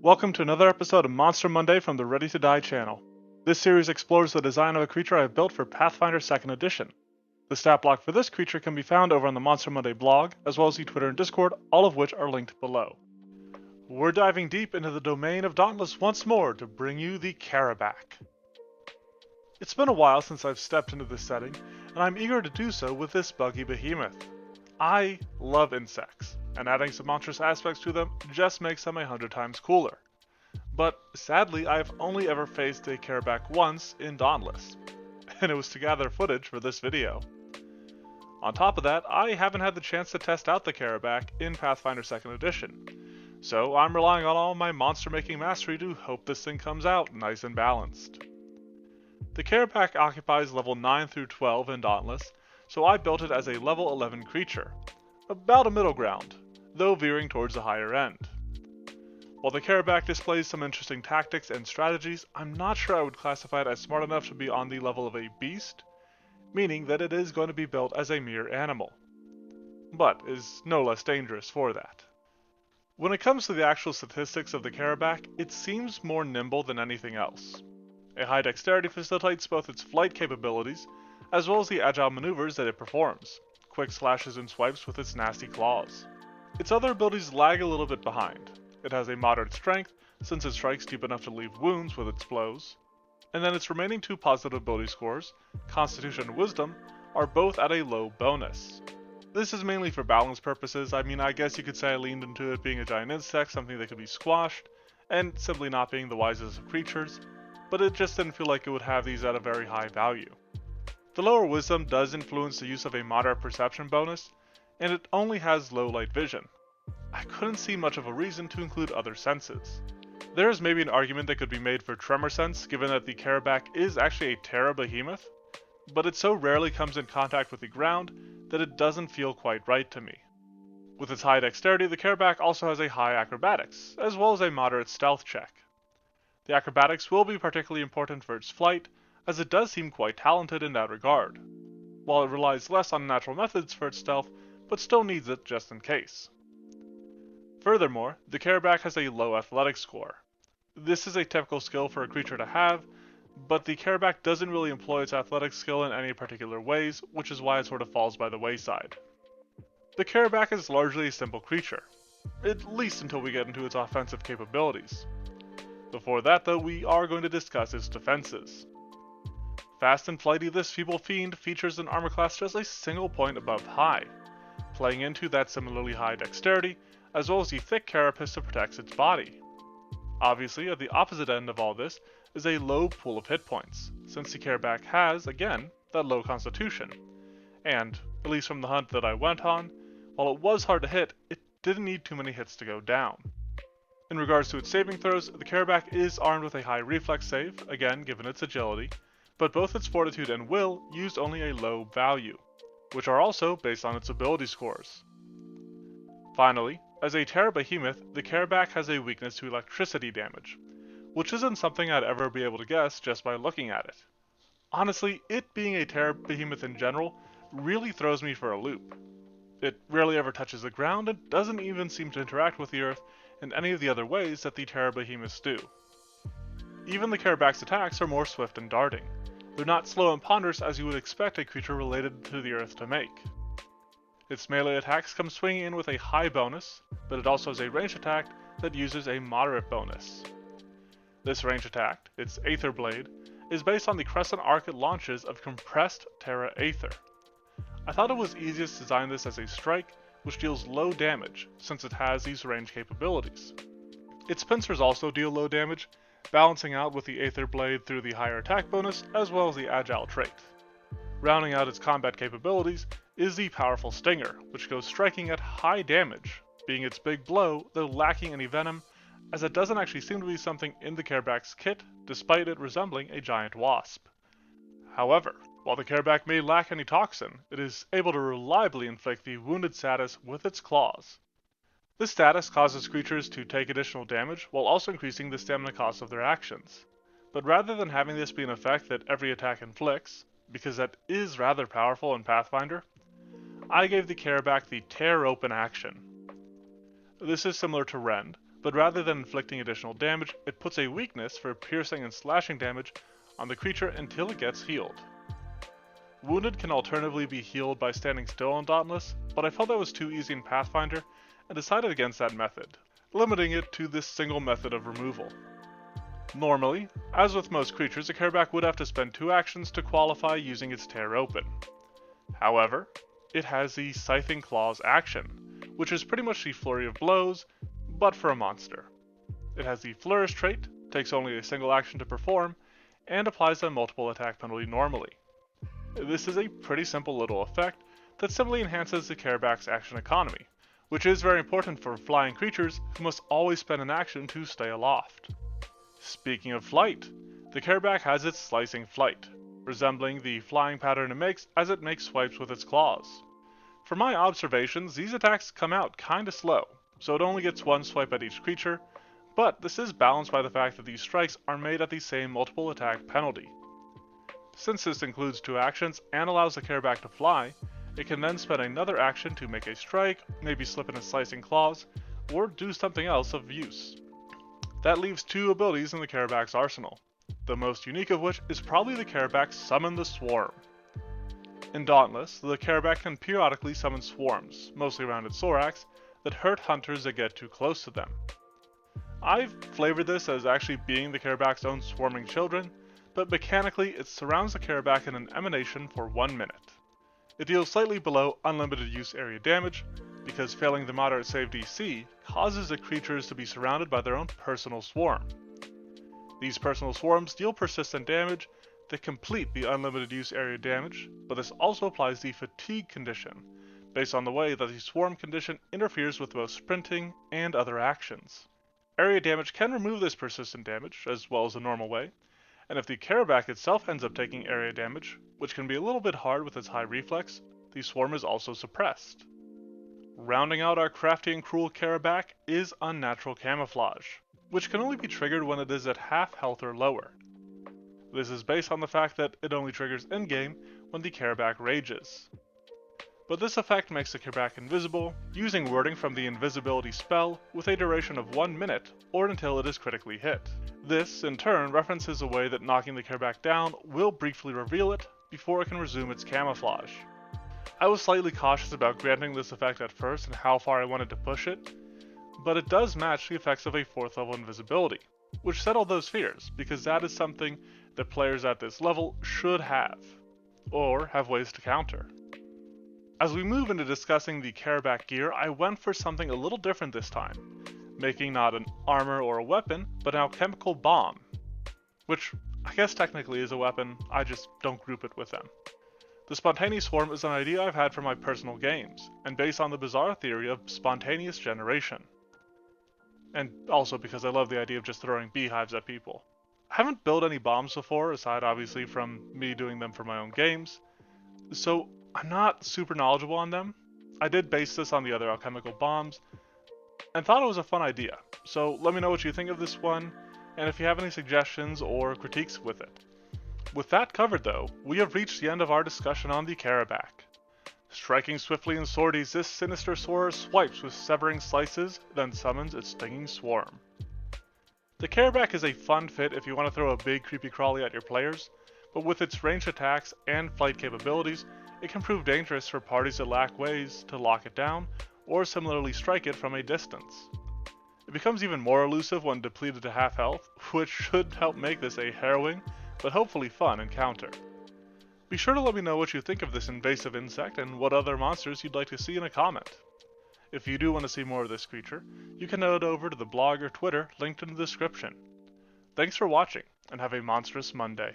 Welcome to another episode of Monster Monday from the Ready to Die channel. This series explores the design of a creature I have built for Pathfinder 2nd Edition. The stat block for this creature can be found over on the Monster Monday blog, as well as the Twitter and Discord, all of which are linked below. We're diving deep into the domain of Dauntless once more to bring you the Kharabak. It's been a while since I've stepped into this setting, and I'm eager to do so with this buggy behemoth. I love insects, and adding some monstrous aspects to them just makes them 100 times cooler. But sadly, I've only ever faced a Kharabak once in Dauntless, and it was to gather footage for this video. On top of that, I haven't had the chance to test out the Kharabak in Pathfinder 2nd Edition, so I'm relying on all my monster making mastery to hope this thing comes out nice and balanced. The Kharabak occupies level 9 through 12 in Dauntless, so I built it as a level 11 creature, about a middle ground, though veering towards the higher end. While the Kharabak displays some interesting tactics and strategies, I'm not sure I would classify it as smart enough to be on the level of a beast, meaning that it is going to be built as a mere animal, but is no less dangerous for that. When it comes to the actual statistics of the Kharabak, it seems more nimble than anything else. A high dexterity facilitates both its flight capabilities, as well as the agile maneuvers that it performs, quick slashes and swipes with its nasty claws. Its other abilities lag a little bit behind. It has a moderate strength, since it strikes deep enough to leave wounds with its blows, and then its remaining two positive ability scores, Constitution and Wisdom, are both at a low bonus. This is mainly for balance purposes. I guess you could say I leaned into it being a giant insect, something that could be squashed, and simply not being the wisest of creatures, but it just didn't feel like it would have these at a very high value. The lower Wisdom does influence the use of a moderate perception bonus, and it only has low light vision. I couldn't see much of a reason to include other senses. There is maybe an argument that could be made for Tremor Sense, given that the Kharabak is actually a Terra behemoth, but it so rarely comes in contact with the ground that it doesn't feel quite right to me. With its high dexterity, the Kharabak also has a high acrobatics, as well as a moderate stealth check. The acrobatics will be particularly important for its flight, as it does seem quite talented in that regard, while it relies less on natural methods for its stealth, but still needs it just in case. Furthermore, the Kharabak has a low athletics score. This is a typical skill for a creature to have, but the Kharabak doesn't really employ its athletics skill in any particular ways, which is why it sort of falls by the wayside. The Kharabak is largely a simple creature, at least until we get into its offensive capabilities. Before that though, we are going to discuss its defenses. Fast and flighty, this feeble fiend features an armor class just a single point above high, playing into that similarly high dexterity, as well as the thick carapace that protects its body. Obviously, at the opposite end of all this is a low pool of hit points, since the Kharabak has, again, that low constitution, and, at least from the hunt that I went on, while it was hard to hit, it didn't need too many hits to go down. In regards to its saving throws, the Kharabak is armed with a high reflex save, again given its agility, but both its fortitude and will used only a low value, which are also based on its ability scores. Finally, as a Terra behemoth, the Kharabak has a weakness to electricity damage, which isn't something I'd ever be able to guess just by looking at it. Honestly, it being a Terra behemoth in general really throws me for a loop. It rarely ever touches the ground and doesn't even seem to interact with the earth in any of the other ways that the Terra behemoths do. Even the Kharabak's attacks are more swift and darting. They're not slow and ponderous as you would expect a creature related to the earth to make. Its melee attacks come swinging in with a high bonus, but it also has a ranged attack that uses a moderate bonus. This ranged attack, its Aether Blade, is based on the crescent arc it launches of compressed Terra Aether. I thought it was easiest to design this as a strike, which deals low damage, since it has these range capabilities. Its pincers also deal low damage, balancing out with the Aether Blade through the higher attack bonus, as well as the Agile trait. Rounding out its combat capabilities is the powerful Stinger, which goes striking at high damage, being its big blow, though lacking any venom, as it doesn't actually seem to be something in the Kharabak's kit, despite it resembling a giant wasp. However, while the Kharabak may lack any toxin, it is able to reliably inflict the wounded status with its claws. This status causes creatures to take additional damage while also increasing the stamina cost of their actions. But rather than having this be an effect that every attack inflicts, because that is rather powerful in Pathfinder, I gave the Kharabak the Tear Open action. This is similar to Rend, but rather than inflicting additional damage, it puts a weakness for piercing and slashing damage on the creature until it gets healed. Wounded can alternatively be healed by standing still on Dauntless, but I felt that was too easy in Pathfinder and decided against that method, limiting it to this single method of removal. Normally, as with most creatures, a Kharabak would have to spend 2 actions to qualify using its tear open. However, it has the Scything Claws action, which is pretty much the Flurry of Blows, but for a monster. It has the Flourish trait, takes only a single action to perform, and applies a multiple attack penalty normally. This is a pretty simple little effect that simply enhances the Kharabak's action economy, which is very important for flying creatures who must always spend an action to stay aloft. Speaking of flight, the Kharabak has its Slicing Flight, resembling the flying pattern it makes as it makes swipes with its claws. From my observations, these attacks come out kinda slow, so it only gets 1 swipe at each creature, but this is balanced by the fact that these strikes are made at the same multiple attack penalty. Since this includes 2 actions and allows the Kharabak to fly, it can then spend another action to make a strike, maybe slip in its Slicing Claws, or do something else of use. That leaves 2 abilities in the Kharabak's arsenal, the most unique of which is probably the Kharabak's Summon the Swarm. In Dauntless, the Kharabak can periodically summon swarms, mostly around its thorax, that hurt hunters that get too close to them. I've flavored this as actually being the Kharabak's own swarming children, but mechanically it surrounds the Kharabak in an emanation for 1 minute. It deals slightly below unlimited use area damage, because failing the moderate save DC causes the creatures to be surrounded by their own personal swarm. These personal swarms deal persistent damage that complete the unlimited use area damage, but this also applies the fatigue condition, based on the way that the swarm condition interferes with both sprinting and other actions. Area damage can remove this persistent damage, as well as the normal way, and if the Kharabak itself ends up taking area damage, which can be a little bit hard with its high reflex, the swarm is also suppressed. Rounding out our crafty and cruel Kharabak is Unnatural Camouflage, which can only be triggered when it is at half health or lower. This is based on the fact that it only triggers in-game when the Kharabak rages. But this effect makes the Kharabak invisible, using wording from the invisibility spell with a duration of 1 minute or until it is critically hit. This, in turn, references a way that knocking the Kharabak down will briefly reveal it before it can resume its camouflage. I was slightly cautious about granting this effect at first and how far I wanted to push it, but it does match the effects of a 4th level invisibility, which settled those fears, because that is something that players at this level should have, or have ways to counter. As we move into discussing the Kharabak gear, I went for something a little different this time, making not an armor or a weapon, but an alchemical bomb, which I guess technically is a weapon, I just don't group it with them. The Spontaneous Swarm is an idea I've had for my personal games, and based on the bizarre theory of spontaneous generation. And also because I love the idea of just throwing beehives at people. I haven't built any bombs before, aside obviously from me doing them for my own games, so I'm not super knowledgeable on them. I did base this on the other alchemical bombs, and thought it was a fun idea, so let me know what you think of this one, and if you have any suggestions or critiques with it. With that covered though, we have reached the end of our discussion on the Kharabak. Striking swiftly in swordies, this sinister sword swipes with severing slices, then summons its stinging swarm. The Kharabak is a fun fit if you want to throw a big creepy crawly at your players, but with its ranged attacks and flight capabilities, it can prove dangerous for parties that lack ways to lock it down, or similarly strike it from a distance. It becomes even more elusive when depleted to half health, which should help make this a harrowing, but hopefully fun encounter. Be sure to let me know what you think of this invasive insect and what other monsters you'd like to see in a comment. If you do want to see more of this creature, you can head over to the blog or Twitter linked in the description. Thanks for watching, and have a monstrous Monday.